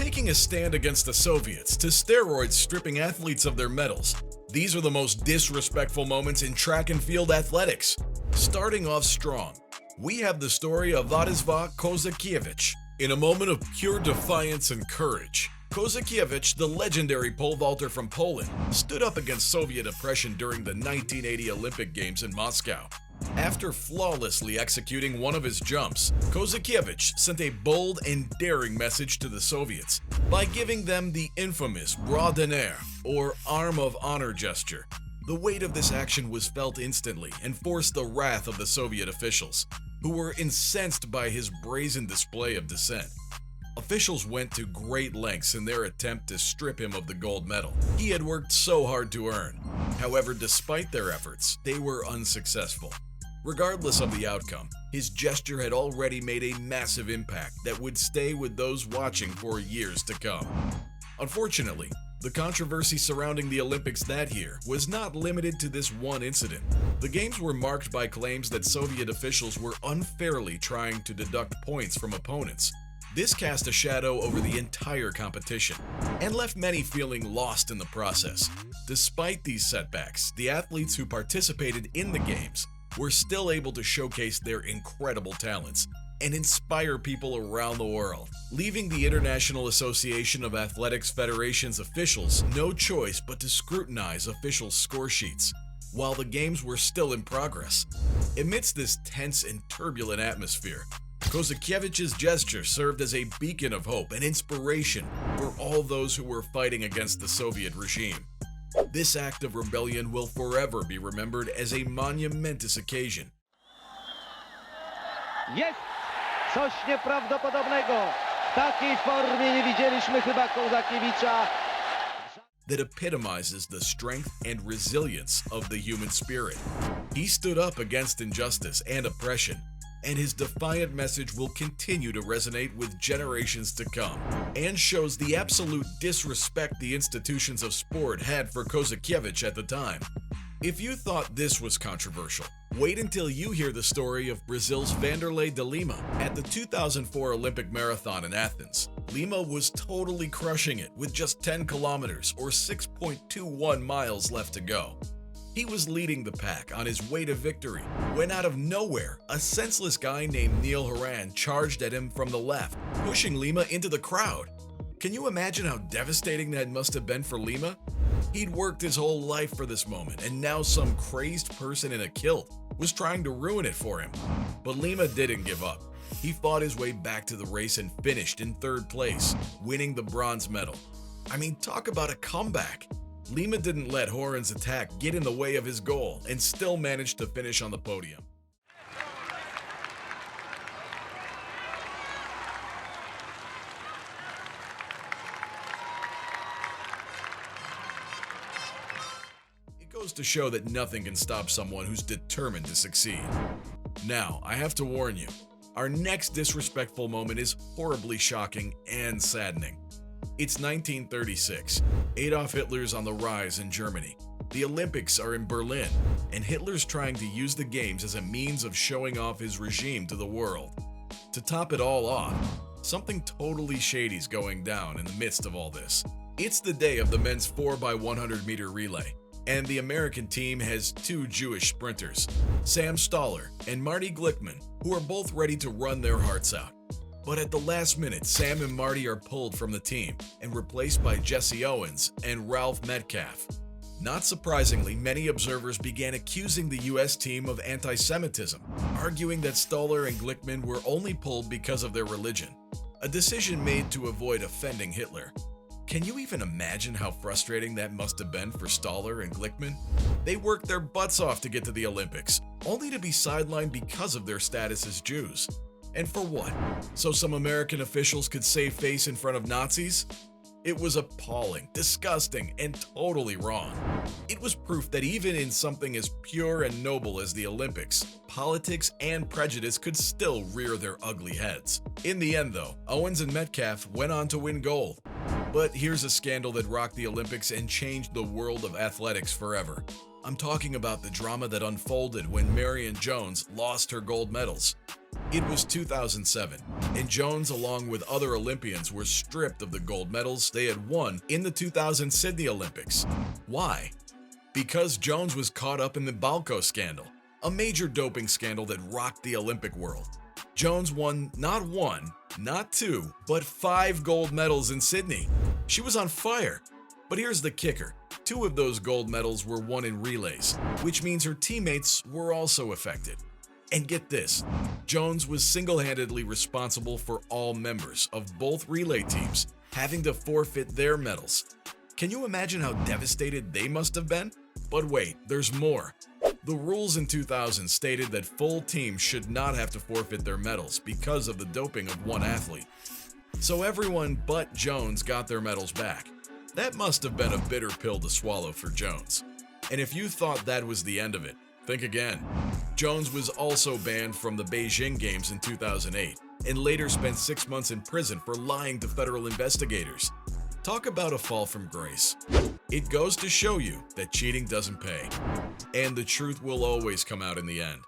taking a stand against the Soviets to steroids stripping athletes of their medals. These are the most disrespectful moments in track and field athletics. Starting off strong, we have the story of Władysław Kozakiewicz. In a moment of pure defiance and courage, Kozakiewicz, the legendary pole vaulter from Poland, stood up against Soviet oppression during the 1980 Olympic Games in Moscow. After flawlessly executing one of his jumps, Kozakiewicz sent a bold and daring message to the Soviets by giving them the infamous Bras d'honneur, or arm of honor gesture. The weight of this action was felt instantly and forced the wrath of the Soviet officials, who were incensed by his brazen display of dissent. Officials went to great lengths in their attempt to strip him of the gold medal he had worked so hard to earn. However, despite their efforts, they were unsuccessful. Regardless of the outcome, his gesture had already made a massive impact that would stay with those watching for years to come. Unfortunately, the controversy surrounding the Olympics that year was not limited to this one incident. The games were marked by claims that Soviet officials were unfairly trying to deduct points from opponents. This cast a shadow over the entire competition and left many feeling lost in the process. Despite these setbacks, the athletes who participated in the games were still able to showcase their incredible talents and inspire people around the world, leaving the International Association of Athletics Federation's officials no choice but to scrutinize official score sheets while the games were still in progress. Amidst this tense and turbulent atmosphere, Kozakiewicz's gesture served as a beacon of hope and inspiration for all those who were fighting against the Soviet regime. This act of rebellion will forever be remembered as a monumentous occasion. Jest coś nieprawdopodobnego. W takiej formie nie widzieliśmy chyba Kozakiewicza. That epitomizes the strength and resilience of the human spirit. He stood up against injustice and oppression, and his defiant message will continue to resonate with generations to come, and shows the absolute disrespect the institutions of sport had for Kozakiewicz at the time. If you thought this was controversial, wait until you hear the story of Brazil's Vanderlei de Lima. At the 2004 Olympic Marathon in Athens, Lima was totally crushing it with just 10 kilometers or 6.21 miles left to go. He was leading the pack on his way to victory when out of nowhere, a senseless guy named Neil Horan charged at him from the left, pushing Lima into the crowd. Can you imagine how devastating that must have been for Lima? He'd worked his whole life for this moment, and now some crazed person in a kilt was trying to ruin it for him. But Lima didn't give up. He fought his way back to the race and finished in third place, winning the bronze medal. I mean, talk about a comeback. Lima didn't let Horan's attack get in the way of his goal and still managed to finish on the podium. It goes to show that nothing can stop someone who's determined to succeed. Now, I have to warn you, our next disrespectful moment is horribly shocking and saddening. It's 1936. Adolf Hitler's on the rise in Germany. The Olympics are in Berlin, and Hitler's trying to use the games as a means of showing off his regime to the world. To top it all off, something totally shady's going down in the midst of all this. It's the day of the men's 4x100 meter relay, and the American team has two Jewish sprinters, Sam Stoller and Marty Glickman, who are both ready to run their hearts out. But at the last minute, Sam and Marty are pulled from the team and replaced by Jesse Owens and Ralph Metcalfe. Not surprisingly, many observers began accusing the US team of anti-Semitism, arguing that Stoller and Glickman were only pulled because of their religion, a decision made to avoid offending Hitler. Can you even imagine how frustrating that must have been for Stoller and Glickman? They worked their butts off to get to the Olympics, only to be sidelined because of their status as Jews. And for what? So some American officials could save face in front of Nazis? It was appalling, disgusting, and totally wrong. It was proof that even in something as pure and noble as the Olympics, politics and prejudice could still rear their ugly heads. In the end though, Owens and Metcalfe went on to win gold. But here's a scandal that rocked the Olympics and changed the world of athletics forever. I'm talking about the drama that unfolded when Marion Jones lost her gold medals. It was 2007, and Jones, along with other Olympians, were stripped of the gold medals they had won in the 2000 Sydney Olympics. Why? Because Jones was caught up in the Balco scandal, a major doping scandal that rocked the Olympic world. Jones won not one, not two, but 5 gold medals in Sydney. She was on fire. But here's the kicker. 2 of those gold medals were won in relays, which means her teammates were also affected. And get this, Jones was single-handedly responsible for all members of both relay teams having to forfeit their medals. Can you imagine how devastated they must have been? But wait, there's more. The rules in 2000 stated that full teams should not have to forfeit their medals because of the doping of one athlete. So everyone but Jones got their medals back. That must have been a bitter pill to swallow for Jones. And if you thought that was the end of it, think again. Jones was also banned from the Beijing Games in 2008 and later spent 6 months in prison for lying to federal investigators. Talk about a fall from grace. It goes to show you that cheating doesn't pay, and the truth will always come out in the end.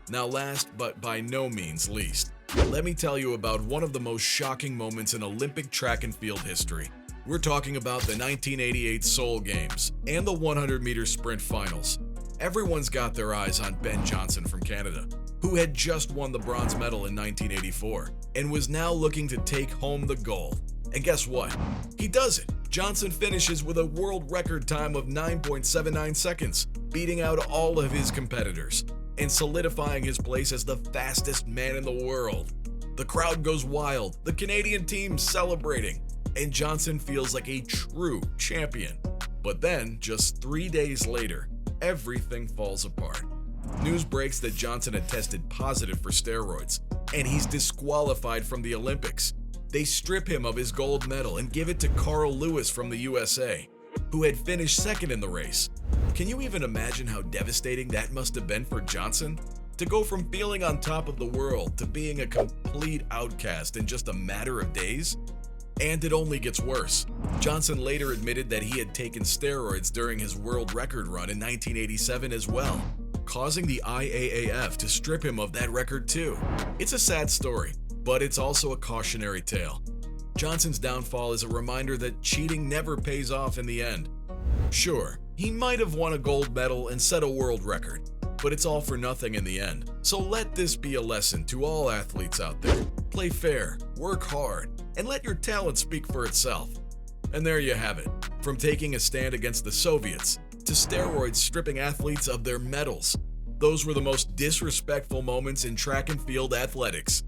Now last, but by no means least, let me tell you about one of the most shocking moments in Olympic track and field history. We're talking about the 1988 Seoul Games and the 100-meter sprint finals. Everyone's got their eyes on Ben Johnson from Canada, who had just won the bronze medal in 1984 and was now looking to take home the gold. And guess what? He does it. Johnson finishes with a world record time of 9.79 seconds, beating out all of his competitors and solidifying his place as the fastest man in the world. The crowd goes wild, the Canadian team celebrating, and Johnson feels like a true champion. But then, just 3 days later, everything falls apart. News breaks that Johnson had tested positive for steroids, and he's disqualified from the Olympics. They strip him of his gold medal and give it to Carl Lewis from the USA, who had finished second in the race. Can you even imagine how devastating that must have been for Johnson? To go from feeling on top of the world to being a complete outcast in just a matter of days? And it only gets worse. Johnson later admitted that he had taken steroids during his world record run in 1987 as well, causing the IAAF to strip him of that record too. It's a sad story, but it's also a cautionary tale. Johnson's downfall is a reminder that cheating never pays off in the end. Sure, he might have won a gold medal and set a world record, but it's all for nothing in the end. So let this be a lesson to all athletes out there. Play fair, work hard, and let your talent speak for itself. And there you have it. From taking a stand against the Soviets to steroids stripping athletes of their medals. Those were the most disrespectful moments in track and field athletics.